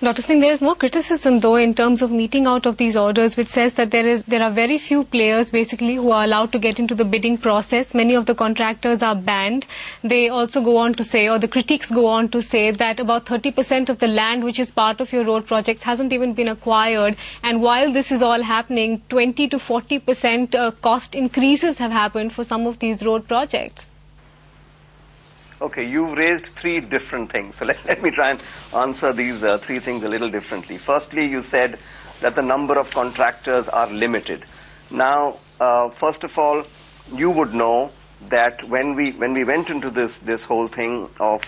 Dr. Singh, there is more criticism, though, in terms of meeting out of these orders, which says that there are very few players, basically, who are allowed to get into the bidding process. Many of the contractors are banned. They also go on to say, or the critics go on to say, that about 30% of the land which is part of your road projects hasn't even been acquired. And while this is all happening, 20 to 40% cost increases have happened for some of these road projects. Okay, you've raised three different things. So let me try and answer these three things a little differently. Firstly, you said that the number of contractors are limited. Now, first of all, you would know that when we went into this whole thing of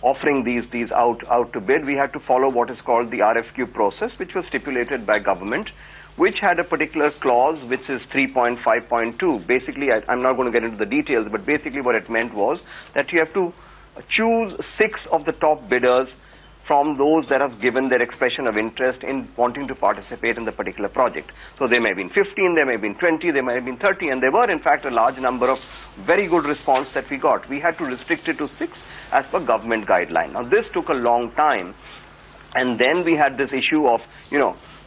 offering these out to bid, we had to follow what is called the RFQ process, which was stipulated by government, which had a particular clause which is 3.5.2. Basically, I'm not going to get into the details, but basically what it meant was that you have to choose 6 of the top bidders from those that have given their expression of interest in wanting to participate in the particular project. So there may have been 15, there may have been 20, there may have been 30, and there were in fact a large number of very good response that we got. We had to restrict it to 6 as per government guideline. Now this took a long time, and then we had this issue of,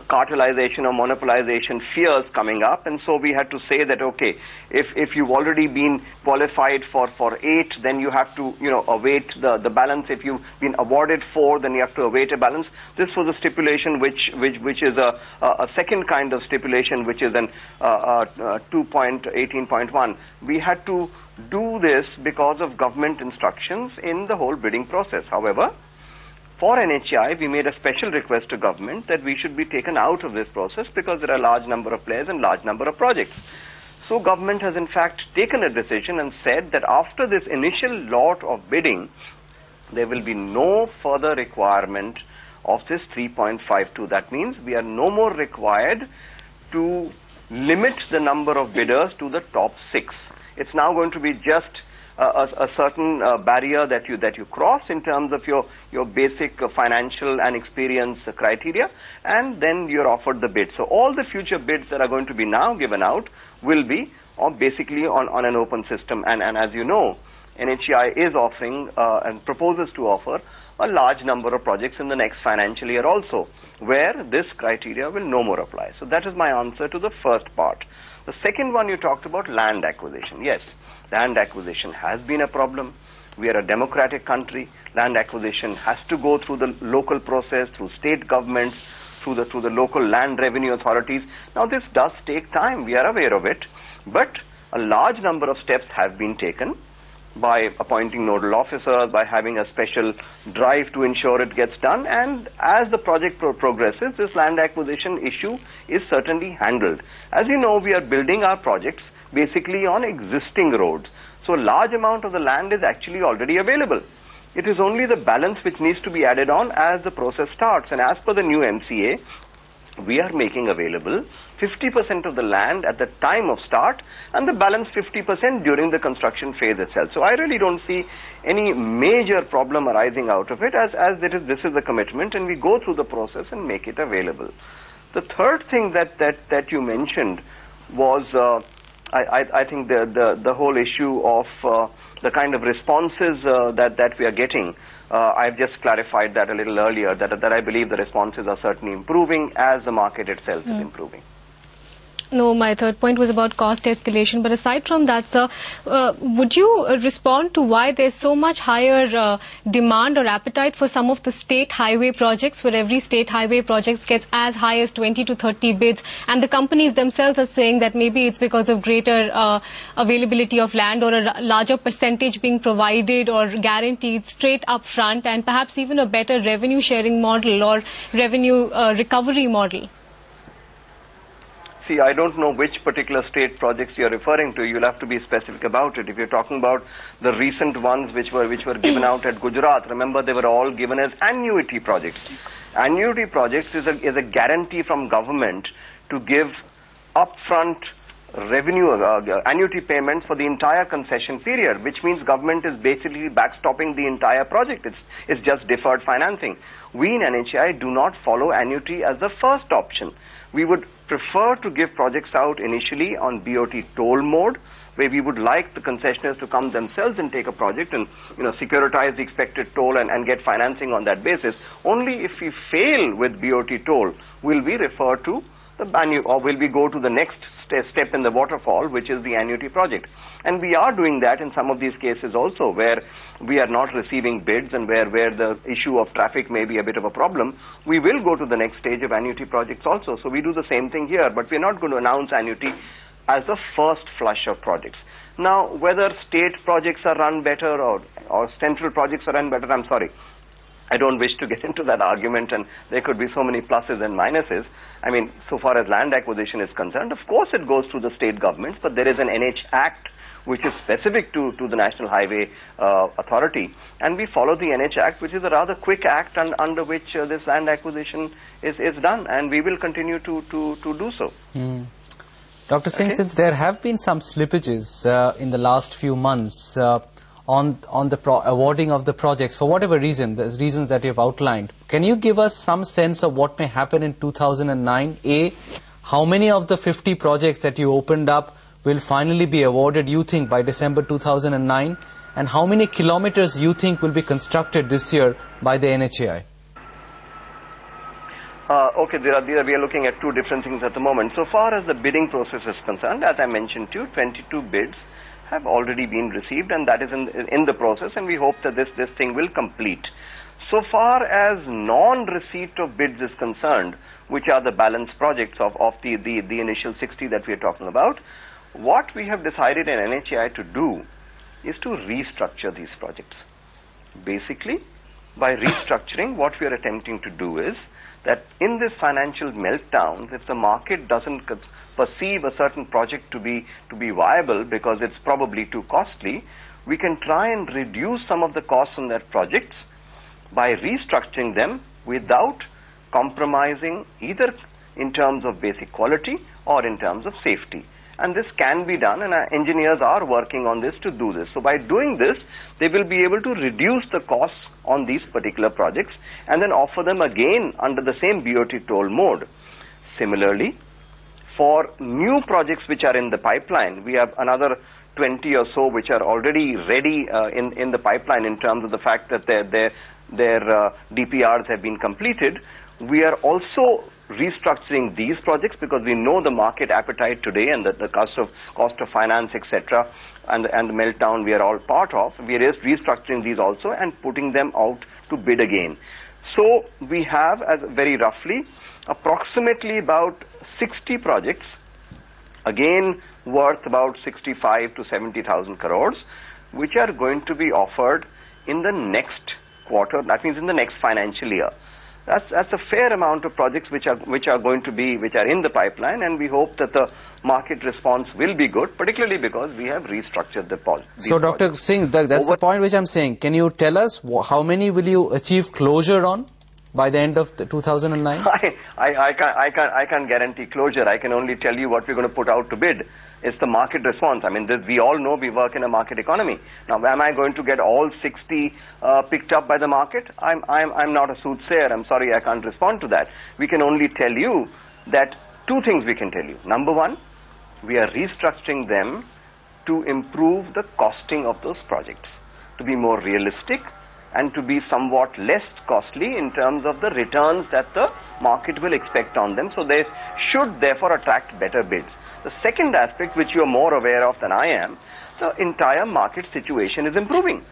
cartelization or monopolization fears coming up, and so we had to say that, okay, if you've already been qualified for 8, then you have to, await the balance. If you've been awarded 4, then you have to await a balance. This was a stipulation which is a second kind of stipulation, which is an 2.18.1. We had to do this because of government instructions in the whole bidding process. However, for NHAI, we made a special request to government that we should be taken out of this process because there are a large number of players and large number of projects. So government has in fact taken a decision and said that after this initial lot of bidding, there will be no further requirement of this 3.52. That means we are no more required to limit the number of bidders to the top 6. It's now going to be just a certain barrier that you cross in terms of your basic financial and experience criteria, and then you're offered the bid. So all the future bids that are going to be now given out will be basically on an open system. And as you know, NHAI is offering and proposes to offer a large number of projects in the next financial year also, where this criteria will no more apply. So that is my answer to the first part. The second one, you talked about land acquisition. Yes, land acquisition has been a problem. We are a democratic country. Land acquisition has to go through the local process, through state governments, through the local land revenue authorities. Now this does take time. We are aware of it. But a large number of steps have been taken by appointing nodal officers, by having a special drive to ensure it gets done. And as the project progresses, this land acquisition issue is certainly handled. As you know, we are building our projects basically on existing roads. So a large amount of the land is actually already available. It is only the balance which needs to be added on as the process starts. And as per the new MCA, we are making available 50% of the land at the time of start and the balance 50% during the construction phase itself. So I really don't see any major problem arising out of it, as this is the commitment, and we go through the process and make it available. The third thing that you mentioned was I think the whole issue of the kind of responses that we are getting. I've just clarified that a little earlier, that I believe the responses are certainly improving as the market itself is improving. No, my third point was about cost escalation. But aside from that, sir, would you respond to why there's so much higher demand or appetite for some of the state highway projects, where every state highway project gets as high as 20 to 30 bids, and the companies themselves are saying that maybe it's because of greater availability of land or a larger percentage being provided or guaranteed straight up front, and perhaps even a better revenue sharing model or revenue recovery model? See, I don't know which particular state projects you're referring to. You'll have to be specific about it. If you're talking about the recent ones which were given out at Gujarat, remember they were all given as annuity projects. Annuity projects is a guarantee from government to give upfront revenue annuity payments for the entire concession period, which means government is basically backstopping the entire project. It's just deferred financing. We in NHAI do not follow annuity as the first option. We would prefer to give projects out initially on BOT toll mode, where we would like the concessionaires to come themselves and take a project and securitize the expected toll and get financing on that basis. Only if we fail with BOT toll will we refer to or will we go to the next step in the waterfall, which is the annuity project. And we are doing that in some of these cases also, where we are not receiving bids and where the issue of traffic may be a bit of a problem. We will go to the next stage of annuity projects also. So we do the same thing here, but we're not going to announce annuity as the first flush of projects. Now, whether state projects are run better or central projects are run better, I'm sorry, I don't wish to get into that argument, and there could be so many pluses and minuses. I mean, so far as land acquisition is concerned, of course it goes through the state governments, but there is an NH Act which is specific to the National Highway Authority, and we follow the NH Act, which is a rather quick act under which this land acquisition is done, and we will continue to do so. Dr. Singh, since there have been some slippages in the last few months on the awarding of the projects, for whatever reason, the reasons that you have outlined, can you give us some sense of what may happen in 2009? A, how many of the 50 projects that you opened up will finally be awarded, you think, by December 2009? And how many kilometers you think will be constructed this year by the NHAI? Okay, we are looking at two different things at the moment. So far as the bidding process is concerned, as I mentioned to you, 22 bids have already been received, and that is in the process, and we hope that this thing will complete. So far as non-receipt of bids is concerned, which are the balance projects of the initial 60 that we are talking about, what we have decided in NHAI to do is to restructure these projects. Basically, by restructuring, what we are attempting to do is that in this financial meltdown, if the market doesn't perceive a certain project to be viable because it's probably too costly, we can try and reduce some of the costs on that projects by restructuring them without compromising either in terms of basic quality or in terms of safety. And this can be done, and our engineers are working on this to do this. So by doing this, they will be able to reduce the costs on these particular projects and then offer them again under the same BOT toll mode. Similarly, for new projects which are in the pipeline, we have another 20 or so which are already ready in the pipeline in terms of the fact that their DPRs have been completed. We are also restructuring these projects because we know the market appetite today and the cost of finance, etc., and the meltdown we are all part of. We are restructuring these also and putting them out to bid again. So we have, as very roughly, approximately about 60 projects, again worth about 65 to 70,000 crores, which are going to be offered in the next quarter. That means in the next financial year. That's a fair amount of projects which are in the pipeline, and we hope that the market response will be good, particularly because we have restructured the project. So, Dr. Singh, that's the point which I'm saying. Can you tell us how many will you achieve closure on by the end of 2009? I can't guarantee closure. I can only tell you what we're going to put out to bid. It's the market response. I mean, we all know we work in a market economy. Now, am I going to get all 60 picked up by the market? I'm not a soothsayer. I'm sorry, I can't respond to that. We can only tell you that two things we can tell you. Number one, we are restructuring them to improve the costing of those projects, to be more realistic and to be somewhat less costly in terms of the returns that the market will expect on them. So they should therefore attract better bids. The second aspect, which you are more aware of than I am, the entire market situation is improving.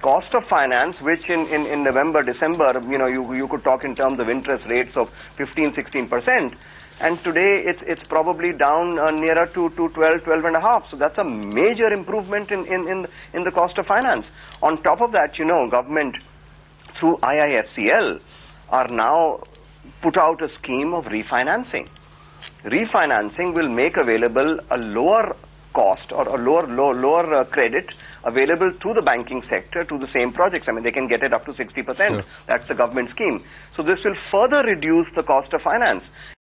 Cost of finance, which in November, December, you could talk in terms of interest rates of 15-16%, and today it's probably down nearer to 12.5. So that's a major improvement in the cost of finance. On top of that, government through IIFCL are now put out a scheme of refinancing. Refinancing will make available a lower cost or a lower credit available to the banking sector to the same projects. I mean, they can get it up to 60%. Sure. That's the government scheme. So this will further reduce the cost of finance.